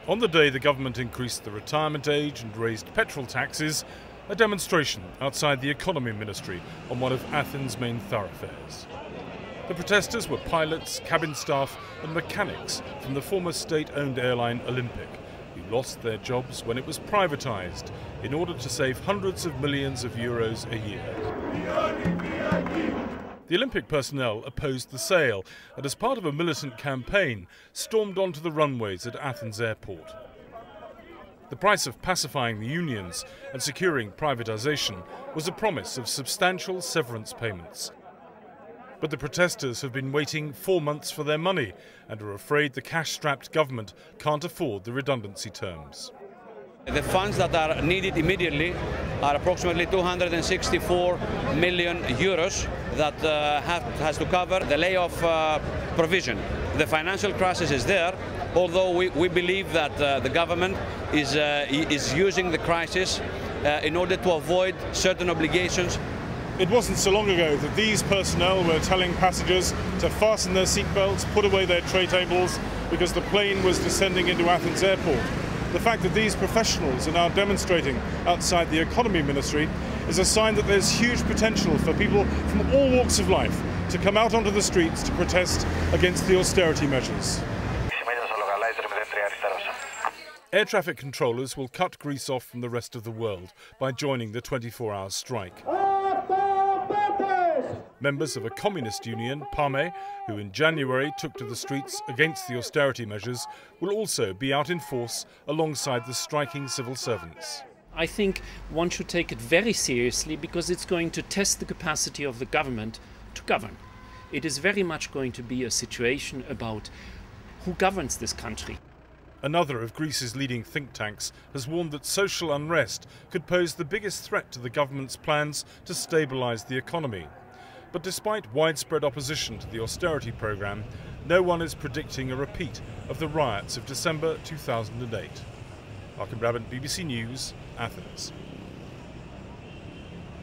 On the day the government increased the retirement age and raised petrol taxes, a demonstration outside the Economy Ministry on one of Athens' main thoroughfares. The protesters were pilots, cabin staff and mechanics from the former state-owned airline ELIAMEP, who lost their jobs when it was privatised in order to save hundreds of millions of euros a year. The Olympic personnel opposed the sale and, as part of a militant campaign, stormed onto the runways at Athens airport. The price of pacifying the unions and securing privatisation was a promise of substantial severance payments. But the protesters have been waiting 4 months for their money and are afraid the cash-strapped government can't afford the redundancy terms. The funds that are needed immediately are approximately 264 million euros that has to cover the layoff provision. The financial crisis is there, although we believe that the government is using the crisis in order to avoid certain obligations. It wasn't so long ago that these personnel were telling passengers to fasten their seatbelts, put away their tray tables, because the plane was descending into Athens airport. The fact that these professionals are now demonstrating outside the Economy Ministry is a sign that there's huge potential for people from all walks of life to come out onto the streets to protest against the austerity measures. Air traffic controllers will cut Greece off from the rest of the world by joining the 24-hour strike. Members of a communist union, PAME, who in January took to the streets against the austerity measures, will also be out in force alongside the striking civil servants. I think one should take it very seriously because it's going to test the capacity of the government to govern. It is very much going to be a situation about who governs this country. Another of Greece's leading think tanks has warned that social unrest could pose the biggest threat to the government's plans to stabilise the economy. But despite widespread opposition to the austerity programme, no one is predicting a repeat of the riots of December 2008. Malcolm Brabant, BBC News, Athens.